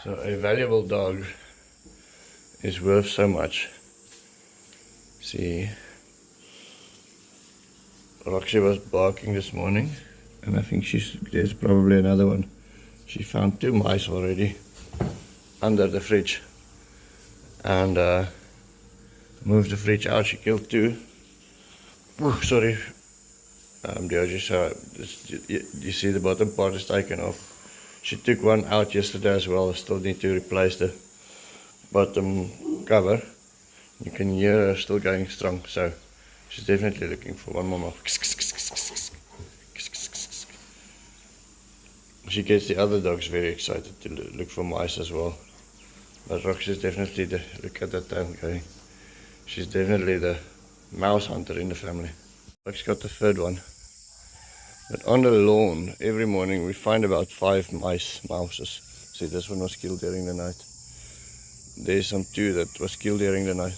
So a valuable dog is worth so much. See, Roxy was barking this morning, and I think there's probably another one. She found 2 mice already under the fridge, and moved the fridge out. She killed 2. Ooh, sorry, Diogo, so you see the bottom part is taken off. She took one out yesterday as well. I still need to replace the bottom cover. You can hear her still going strong, so she's definitely looking for one more mouse. She gets the other dogs very excited to look for mice as well. But Roxy is definitely look at that tail going. She's definitely the mouse hunter in the family. Roxy got the 3rd one. But on the lawn, every morning we find about 5 mouses. See, this one was killed during the night. There's some 2 that was killed during the night.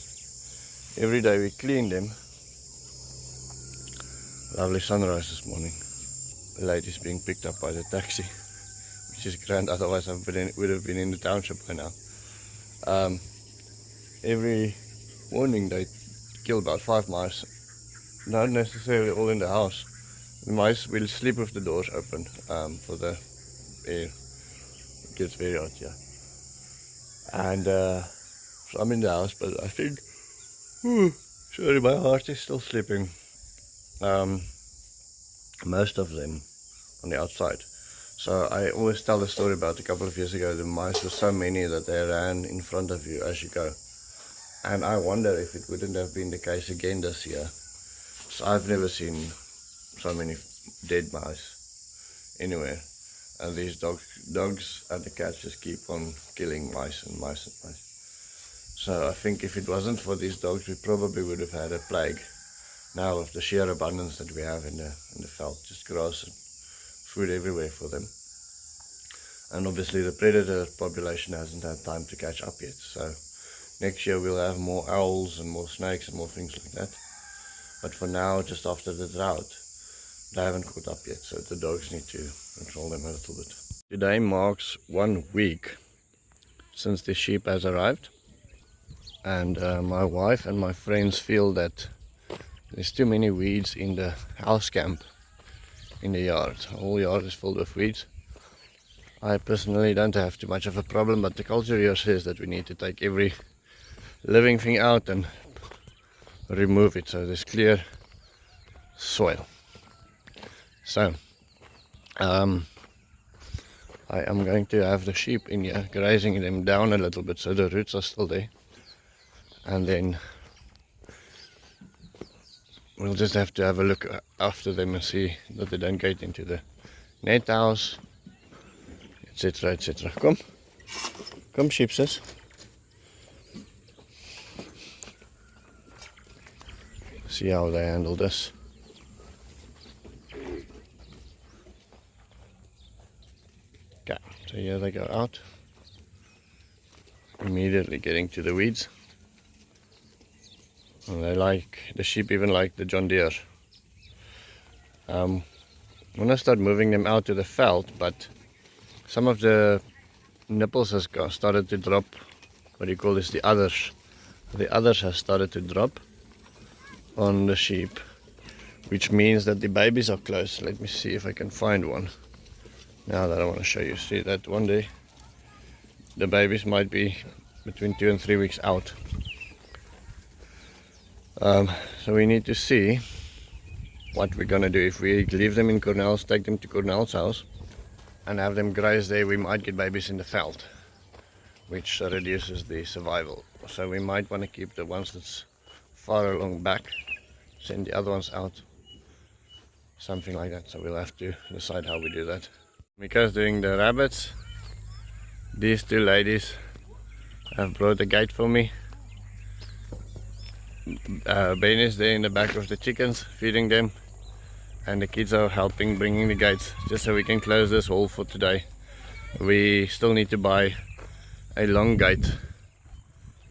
Every day we clean them. Lovely sunrise this morning. The lady's being picked up by the taxi, which is grand, otherwise I would have been in the township by now. Every morning they kill about 5 mice, not necessarily all in the house. The mice will sleep with the doors open for the air. It gets very hot here. And so I'm in the house, but I think, sorry, my heart is still sleeping. Most of them on the outside. So I always tell the story about a couple of years ago, the mice were so many that they ran in front of you as you go. And I wonder if it wouldn't have been the case again this year. So I've never seen so many dead mice anywhere, and these dogs and the cats just keep on killing mice and mice and mice. So I think if it wasn't for these dogs, we probably would have had a plague now of the sheer abundance that we have in the veld, just grass and food everywhere for them. And obviously the predator population hasn't had time to catch up yet, so next year we'll have more owls and more snakes and more things like that. But for now, just after the drought, they haven't caught up yet, so the dogs need to control them a little bit. Today marks 1 week since the sheep has arrived, and my wife and my friends feel that there's too many weeds in the house camp in the yard. The whole yard is filled with weeds. I personally don't have too much of a problem, but the culture here says that we need to take every living thing out and remove it so there's clear soil. So I am going to have the sheep in here, grazing them down a little bit so the roots are still there, and then we'll just have to have a look after them and see that they don't get into the net house, etc, etc. Come sheepses. See how they handle this. Okay, so here they go out, immediately getting to the weeds. And the sheep even like the John Deere. I'm gonna start moving them out to the veld, but some of the nipples has started to drop. What do you call this? The others. The others has started to drop on the sheep, which means that the babies are close. Let me see if I can find one. Now that I want to show you, see that one day the babies might be between 2 and 3 weeks out. So we need to see what we're gonna do. If we leave them in Cornell's, take them to Cornell's house and have them graze there, we might get babies in the veld, which reduces the survival. So we might want to keep the ones that's far along back, send the other ones out, something like that. So we'll have to decide how we do that. Mika's doing the rabbits. These 2 ladies have brought a gate for me. Ben is there in the back of the chickens, feeding them, and the kids are helping bringing the gates, just so we can close this hole for today. We still need to buy a long gate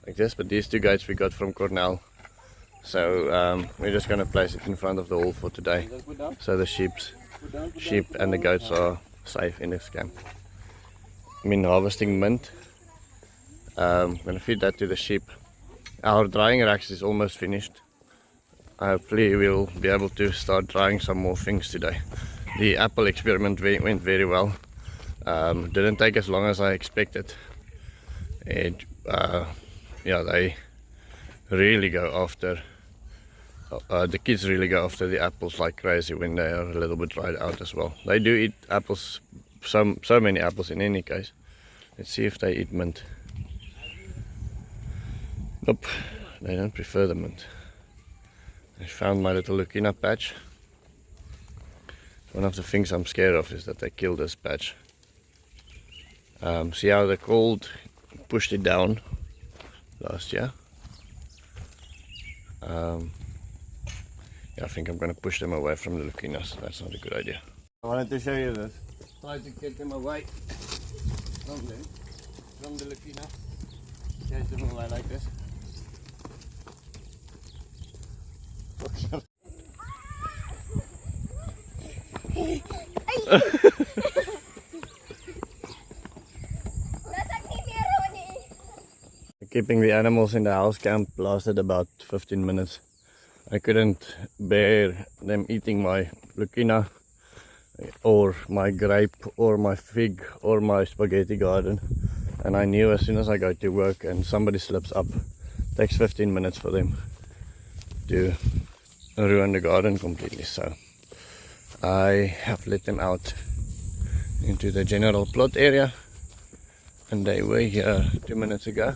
like this, but these 2 gates we got from Cornell. So we're just going to place it in front of the hole for today, so the sheep and the goats are safe in this camp. harvesting mint. I'm gonna feed that to the sheep. Our drying racks is almost finished. Hopefully we'll be able to start drying some more things today. The apple experiment went very well. Didn't take as long as I expected. Yeah, they really go after, the kids really go after the apples like crazy when they are a little bit dried out as well. They do eat apples, so many apples in any case. Let's see if they eat mint. Nope, they don't prefer the mint. I found my little Leucaena patch. One of the things I'm scared of is that they kill this patch. See how the cold pushed it down last year? Yeah, I think I'm going to push them away from the Leucaenas. That's not a good idea. I wanted to show you this. Try to get them away from the Leucaena. Chase them away like this. Keeping the animals in the house camp lasted about 15 minutes. I couldn't bear them eating my Leucaena or my grape or my fig or my spaghetti garden, and I knew as soon as I go to work and somebody slips up, it takes 15 minutes for them to ruin the garden completely. So I have let them out into the general plot area, and they were here 2 minutes ago.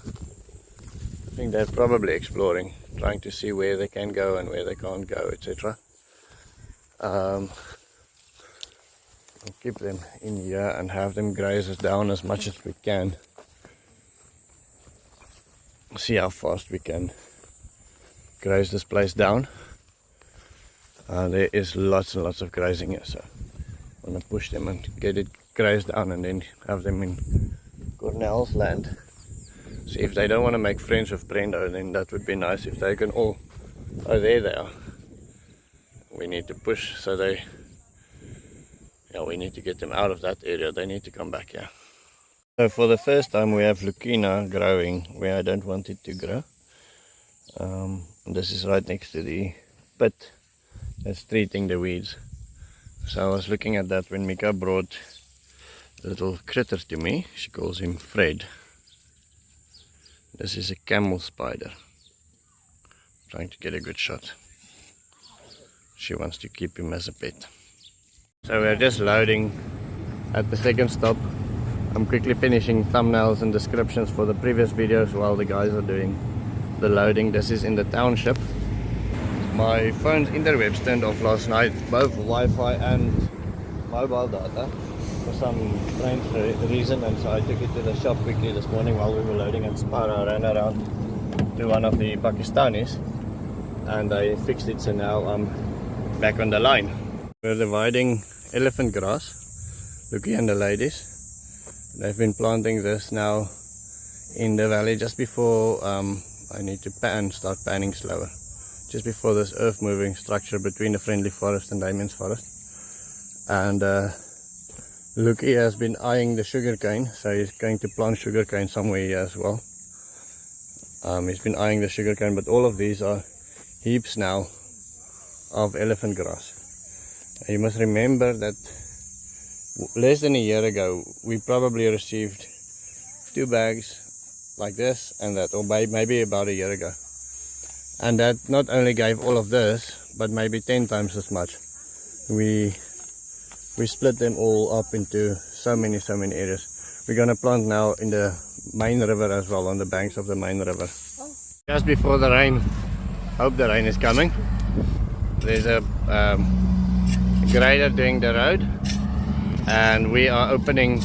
I think they're probably exploring, trying to see where they can go and where they can't go, etc. I'll keep them in here and have them graze us down as much as we can. See how fast we can graze this place down. There is lots and lots of grazing here, so I'm going to push them and get it grazed down and then have them in Cornell's land. See if they don't want to make friends with Brendo, then that would be nice. If they can all, oh, there they are. We need to push, so they, yeah, we need to get them out of that area. They need to come back here. So for the first time we have Leucaena growing where I don't want it to grow. This is right next to the pit that's treating the weeds. So I was looking at that when Mika brought a little critter to me. She calls him Fred. This is a camel spider. I'm trying to get a good shot. She wants to keep him as a pet. So we're just loading at the second stop. I'm quickly finishing thumbnails and descriptions for the previous videos while the guys are doing the loading. This is in the township. My phone's interwebs turned off last night, both Wi-Fi and mobile data, for some strange reason, and so I took it to the shop quickly this morning while we were loading, and Spara ran around to one of the Pakistanis and I fixed it, so now I'm back on the line. We're dividing elephant grass. Lucky and the ladies, they've been planting this now in the valley just before I need to start panning slower, just before this earth moving structure between the Friendly Forest and Damien's Forest. And Lucky has been eyeing the sugarcane, so he's going to plant sugarcane somewhere here as well. He's been eyeing the sugarcane, but all of these are heaps now of elephant grass. You must remember that less than a year ago we probably received 2 bags like this and that, or maybe about a year ago. And that not only gave all of this, but maybe 10 times as much. We split them all up into so many areas. We're gonna plant now in the main river as well, on the banks of the main river. Oh. Just before the rain, hope the rain is coming. There's a grader doing the road, and we are opening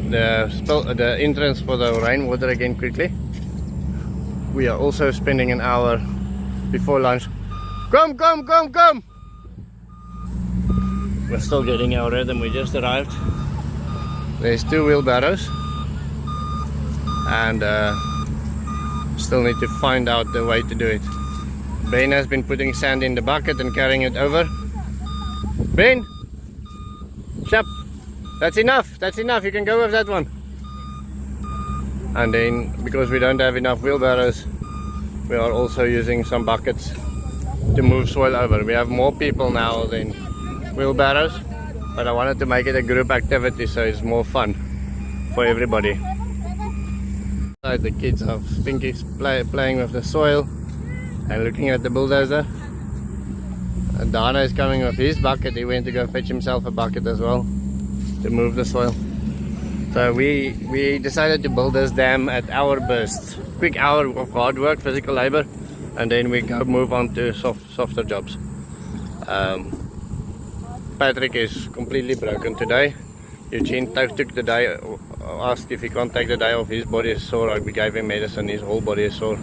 the entrance for the rainwater again quickly. We are also spending an hour before lunch. Come! We're still getting our rhythm. We just arrived. There's 2 wheelbarrows, and still need to find out the way to do it. Ben has been putting sand in the bucket and carrying it over. Ben, shop. That's enough. That's enough. You can go with that one. And then, because we don't have enough wheelbarrows, we are also using some buckets to move soil over. We have more people now than wheelbarrows, but I wanted to make it a group activity so it's more fun for everybody. The kids are playing with the soil and looking at the bulldozer. And Dana is coming with his bucket. He went to go fetch himself a bucket as well to move the soil. So we decided to build this dam at our bursts. Quick hour of hard work, physical labor, and then we go move on to softer jobs. Patrick is completely broken today. Eugene took the day, asked if he can't take the day off. His body is sore. We gave him medicine. His whole body is sore.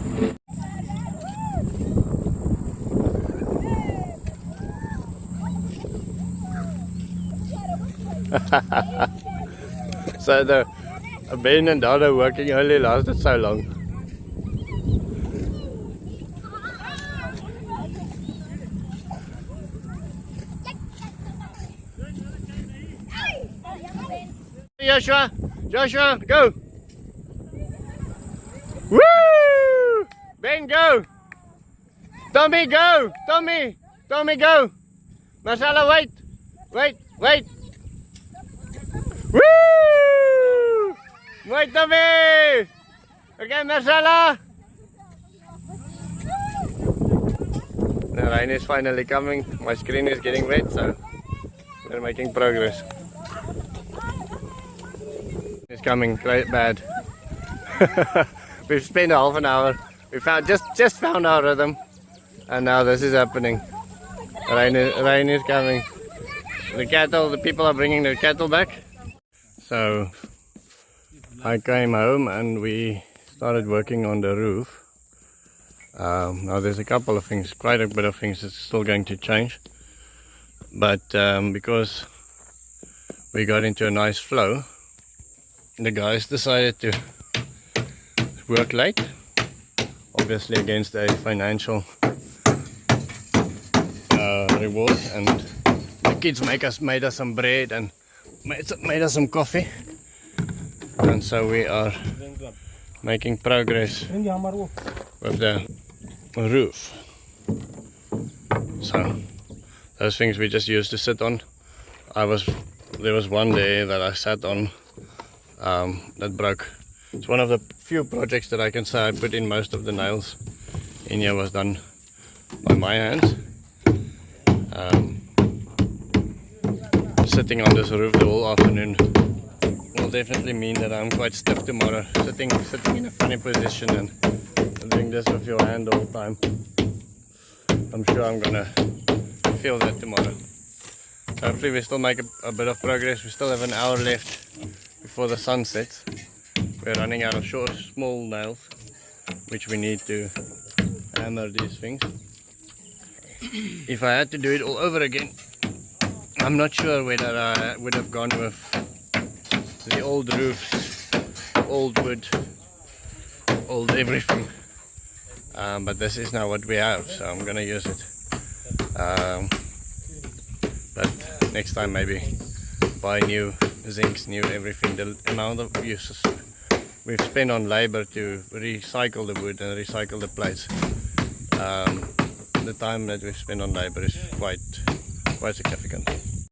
So the Ben and Dada working only lasted so long. Joshua, go! Woo! Ben, go! Tommy, go! Tommy, go! Marcella, wait! Woo! Wait, Tommy! Okay, Marcella! The rain is finally coming. My screen is getting wet, so we're making progress. It's coming quite bad. We've spent half an hour. We just found our rhythm, and now this is happening. Rain is coming. The people are bringing their cattle back. So I came home and we started working on the roof. Now there's a couple of things, quite a bit of things that's still going to change. But because we got into a nice flow, the guys decided to work late, obviously against a financial reward, and the kids made us some bread and made us some coffee, and so we are making progress with the roof. So those things we just used to sit on. There was one day that I sat on that broke. It's one of the few projects that I can say I put in. Most of the nails in here was done by my hands. Sitting on this roof the whole afternoon will definitely mean that I'm quite stiff tomorrow. Sitting in a funny position and doing this with your hand all the time. I'm sure I'm gonna feel that tomorrow. So hopefully we still make a bit of progress. We still have an hour left before the sun sets. We're running out of small nails, which we need to hammer these things. If I had to do it all over again, I'm not sure whether I would have gone with the old roofs, old wood, old everything. But this is now what we have, so I'm gonna use it. But next time maybe buy new zincs, new everything. The amount of uses we've spent on labor to recycle the wood and recycle the plates, the time that we've spent on labor is quite significant.